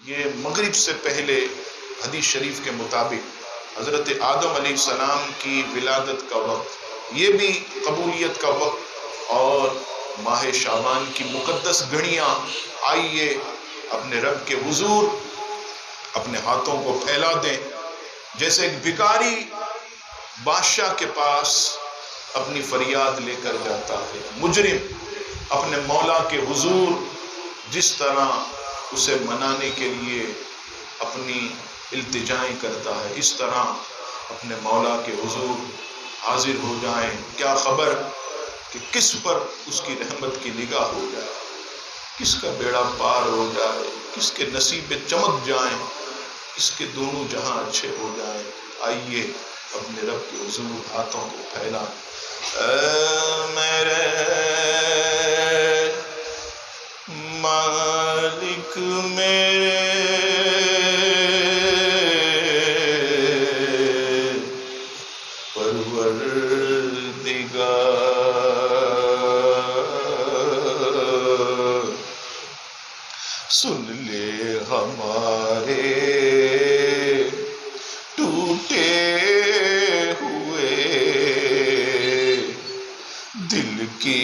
یہ مغرب سے پہلے حدیث شریف کے مطابق حضرت آدم علیہ السلام کی ولادت کا وقت، یہ بھی قبولیت کا وقت، اور ماہ شعبان کی مقدس گھڑیاں. آئیے اپنے رب کے حضور اپنے ہاتھوں کو پھیلا دیں. جیسے ایک بھکاری بادشاہ کے پاس اپنی فریاد لے کر جاتا ہے، مجرم اپنے مولا کے حضور جس طرح اسے منانے کے لیے اپنی التجائیں کرتا ہے، اس طرح اپنے مولا کے حضور حاضر ہو جائیں. کیا خبر کہ کس پر اس کی رحمت کی نگاہ ہو جائے، کس کا بیڑا پار ہو جائے، کس کے نصیب چمک جائیں، کس کے دونوں جہاں اچھے ہو جائیں. آئیے اپنے رب کے حضور ہاتھوں کو پھیلا. اے میرے مالک میرے سن لے ہمارے ٹوٹے ہوئے دل کی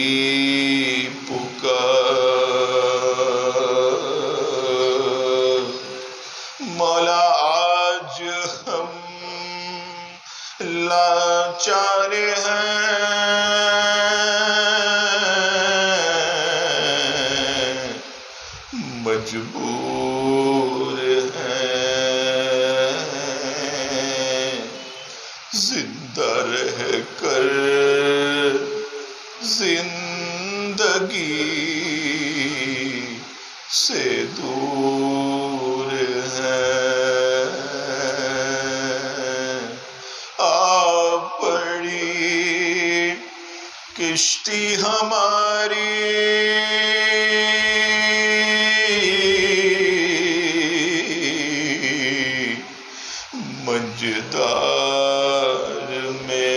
پکار. مولا آج ہم لاچار ہیں، مجبور ہیں، زندہ رہ کر زندگی سے دور ہیں. آ پڑی کشتی ہماری منجدار میں،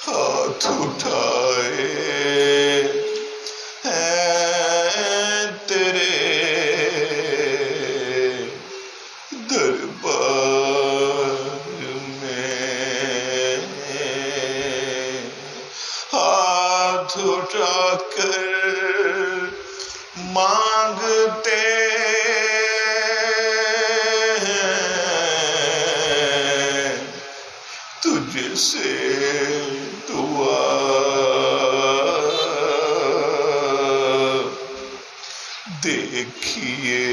ہاتھ اٹھائے ہیں تیرے دربار میں. ہاتھ اٹھا کر مانگتے تجھ سے دعا. دیکھیے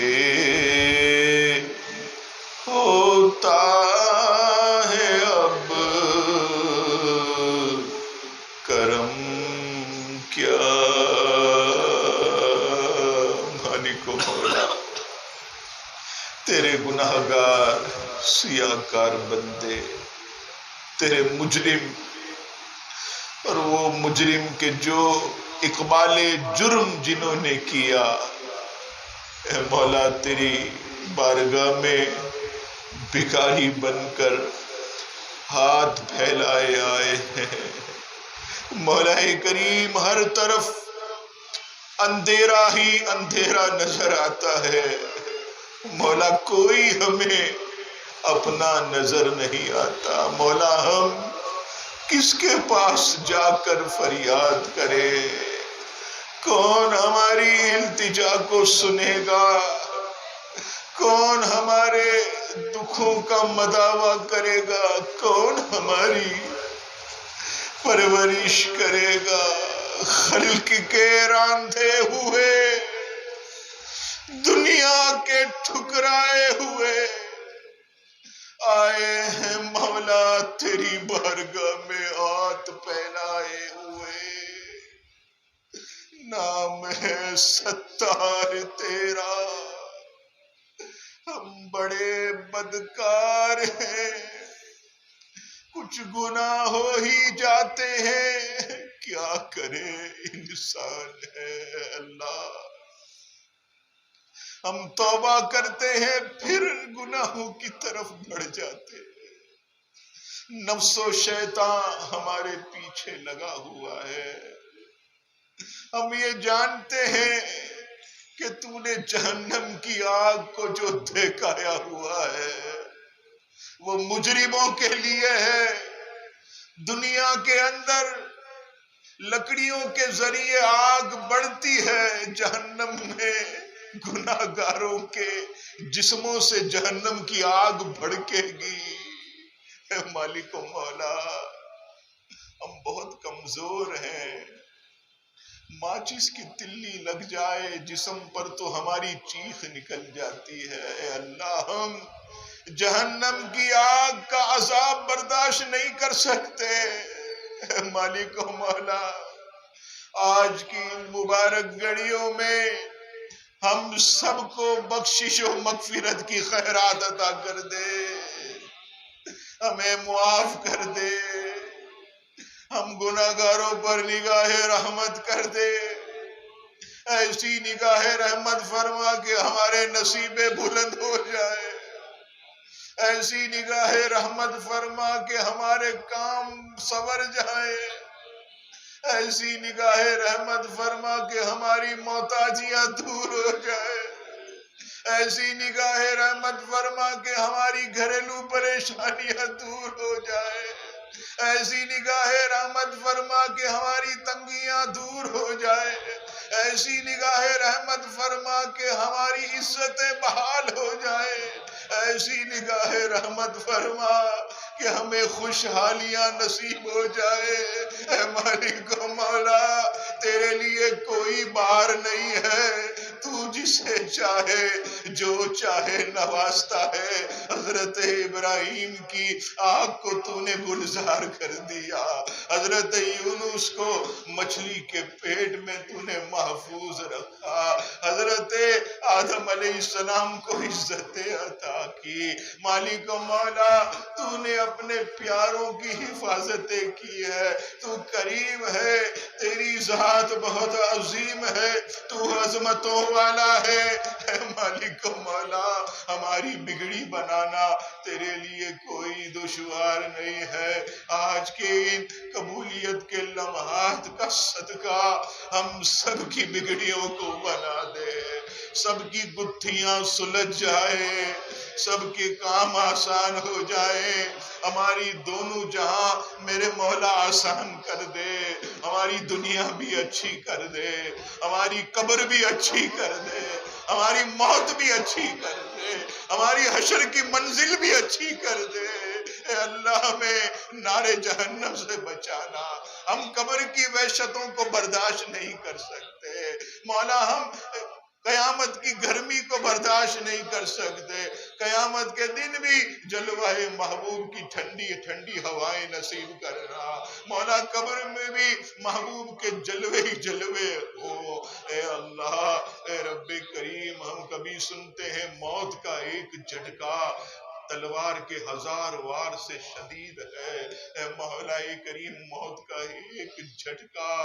ہوتا ہے اب کرم کیا. مالک و مولا، تیرے گناہ گار سیاہ کار بندے، تیرے مجرم، اور وہ مجرم کے جو اقبال جرم جنہوں نے کیا، اے مولا تیری بارگاہ میں بھکاری بن کر ہاتھ پھیلائے آئے ہیں. مولا کریم، ہر طرف اندھیرا ہی اندھیرا نظر آتا ہے. مولا کوئی ہمیں اپنا نظر نہیں آتا. مولا ہم کس کے پاس جا کر فریاد کرے؟ کون ہماری التجا کو سنے گا؟ کون ہمارے دکھوں کا مداوع کرے گا؟ کون ہماری پرورش کرے گا؟ خلق کے راندھے ہوئے، دنیا کے ٹھکرائے ہوئے آئے ہیں مولا تیری بارگاہ میں ہاتھ پھیلائے ہوئے. نام ہے ستار تیرا، ہم بڑے بدکار ہیں، کچھ گناہ ہو ہی جاتے ہیں، کیا کرے انسان ہے. اللہ، ہم توبہ کرتے ہیں پھر گناہوں کی طرف بڑھ جاتے ہیں. نفس و شیطان ہمارے پیچھے لگا ہوا ہے. ہم یہ جانتے ہیں کہ تو نے جہنم کی آگ کو جو دھکایا ہوا ہے وہ مجرموں کے لیے ہے. دنیا کے اندر لکڑیوں کے ذریعے آگ بڑھتی ہے، جہنم میں گناہ گاروں کے جسموں سے جہنم کی آگ بھڑکے گی. اے مالک و مولا، ہم بہت کمزور ہیں. ماچس کی تلی لگ جائے جسم پر تو ہماری چیخ نکل جاتی ہے. اے اللہ، ہم جہنم کی آگ کا عذاب برداشت نہیں کر سکتے. اے مالک و مولا، آج کی ان مبارک گھڑیوں میں ہم سب کو بخشش و مغفرت کی خیرات عطا کر دے، ہمیں معاف کر دے، ہم گناہگاروں پر نگاہ رحمت کر دے. ایسی نگاہ رحمت فرما کہ ہمارے نصیبیں بلند ہو جائے. ایسی نگاہ رحمت فرما کہ ہمارے کام سنور جائے. ایسی نگاہ رحمت فرما کہ ہماری محتاجیاں دور ہو جائے. ایسی نگاہ رحمت فرما کہ ہماری گھریلو پریشانیاں دور ہو جائے. ایسی نگاہ رحمت فرما کہ ہماری تنگیاں دور ہو جائے. ایسی نگاہ رحمت فرما کہ ہماری عزتیں بحال ہو جائے. ایسی نگاہ رحمت فرما کہ ہمیں خوشحالیاں نصیب ہو جائے. اے مالک و مولا، تیرے لیے کوئی بار نہیں ہے، تو جسے چاہے جو چاہے نوازتا ہے. حضرت ابراہیم کی آگ کو تو نے گلزار کر دیا، حضرت یونس کو مچھلی کے پیٹ میں تو نے محفوظ رکھا، حضرت آدم علیہ السلام کو عزتیں عطا کی. مالک و مولا، تو نے اپنے پیاروں کی حفاظتیں کی ہے. تو کریم ہے، تیری ذات بہت عظیم ہے، تو عظمتوں والا ہے. اے مالک و مولا، ہماری بگڑی بنانا تیرے لیے کوئی دشوار نہیں ہے. آج کے ان قبولیت کے لمحات کا صدقہ ہم سب کی بگڑیوں کو بنا دے، سب کی گتھیاں سلجھ جائے، سب کے کام آسان ہو جائے. ہماری دونوں جہاں میرے مولا آسان کر دے، ہماری دنیا بھی اچھی کر دے، ہماری قبر بھی اچھی کر دے، ہماری موت بھی اچھی کر دے، ہماری حشر کی منزل بھی اچھی کر دے. اے اللہ، ہمیں نار جہنم سے بچانا. ہم قبر کی وحشتوں کو برداشت نہیں کر سکتے مولا، ہم قیامت کی گرمی کو برداشت نہیں کر سکتے. قیامت کے دن بھی جلوہ محبوب کی ٹھنڈی ٹھنڈی ہوائیں نصیب کرنا مولا. قبر میں بھی محبوب کے جلوے ہی جلوے ہو. اے اللہ، اے رب کریم، ہم کبھی سنتے ہیں موت کا ایک جھٹکا تلوار کے 1000 وار سے شدید ہے. اے مولا کریم، موت کا ایک جھٹکا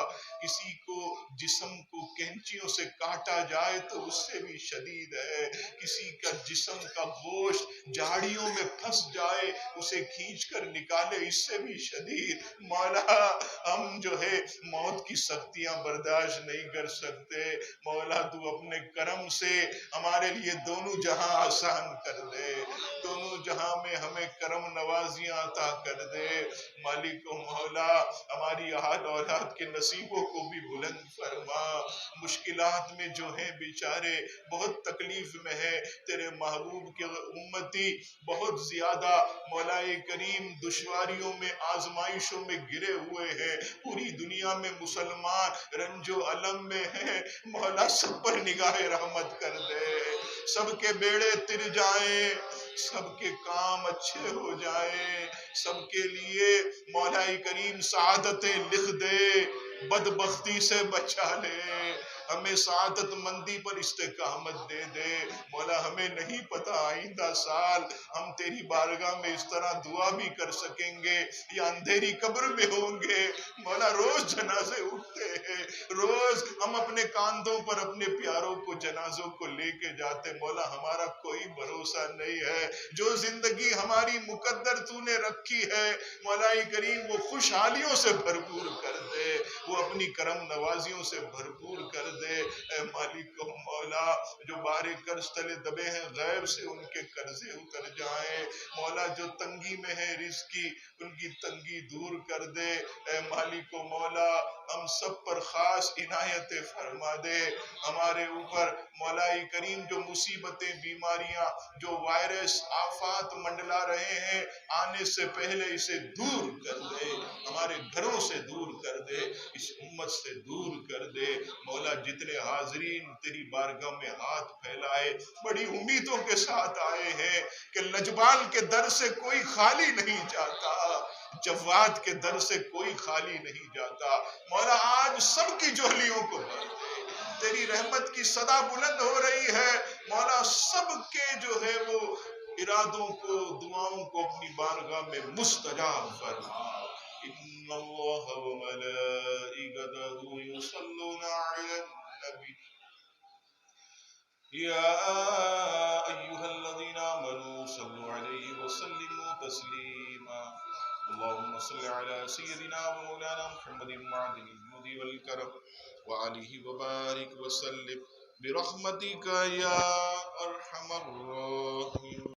کسی کو جسم کو کینچیوں سے کاٹا جائے تو اس سے بھی شدید ہے. کسی کا جسم کا گوشت جھاڑیوں میں پھنس جائے، اسے کھینچ کر نکالے، اس سے بھی شدید. مولا، ہم جو ہے موت کی سختیاں برداشت نہیں کر سکتے. مولا، تو اپنے کرم سے ہمارے لیے دونوں جہاں آسان کر دے، دونوں جہاں میں ہمیں کرم نوازیاں عطا کر دے. مالک و مولا، ہماری اہل اولاد کے نصیبوں کو بھی بلند فرما. مشکلات میں جو ہیں بیچارے، بہت تکلیف میں ہے، تیرے محبوب کے امتی بہت زیادہ مولا کریم دشواریوں میں، آزمائشوں میں گرے ہوئے ہیں. پوری دنیا میں مسلمان رنج و علم میں ہیں. مولا، سب پر نگاہ رحمت کر دے، سب کے بیڑے تر جائیں، سب کے کام اچھے ہو جائیں، سب کے لیے مولا کریم سعادتیں لکھ دے، بدبختی سے بچا لے. ہمیں سعادت مندی پر استقامت دے دے مولا. ہمیں نہیں پتا آئندہ سال ہم تیری بارگاہ میں اس طرح دعا بھی کر سکیں گے یا اندھیری قبر میں ہوں گے مولا. روز جنازے اٹھتے ہیں, روز ہم اپنے کاندھوں پر اپنے پیاروں کو جنازوں کو لے کے جاتے مولا. ہمارا کوئی بھروسہ نہیں ہے. جو زندگی ہماری مقدر تو نے رکھی ہے مولا کریم وہ خوشحالیوں سے بھرپور کر دے, وہ اپنی کرم نوازیوں سے بھرپور کر دے. اے مالک و مولا جو بارے قرض تلے دبے ہیں غیب سے ان کے قرضے اتر جائیں مولا. جو تنگی میں ہے رزق کی ان کی تنگی دور کر دے. اے مالک و مولا ہم سب پر خاص عنایت فرما دے. ہمارے اوپر مولا کریم جو مصیبتیں بیماریاں جو وائرس آفات منڈلا رہے ہیں آنے سے پہلے اسے دور کر دے. ہمارے گھروں سے دور کر دے, اس امت سے دور کر دے مولا. جتنے حاضرین تیری بارگاہ میں ہاتھ پھیلائے بڑی امیدوں کے ساتھ آئے ہیں کہ لجبال کے در سے کوئی خالی نہیں جاتا, جواد کے در سے کوئی خالی نہیں جاتا مولا. آج سب کی جوہلیوں کو بھر دے. تیری رحمت کی صدا بلند ہو رہی ہے مولا. سب کے جو ہے وہ ارادوں کو دعاؤں کو اپنی بارگاہ میں مستجاب فرما. ان اللہ وملائکتہ یصلون علی النبی یا ایھا الذین آمنوا صلوا علیہ وسلموا تسلیما. اللهم صل على سيدنا ومولانا محمد معدن الجود والكرم وعليه وبارك وسلم برحمتك يا ارحم الراحمين.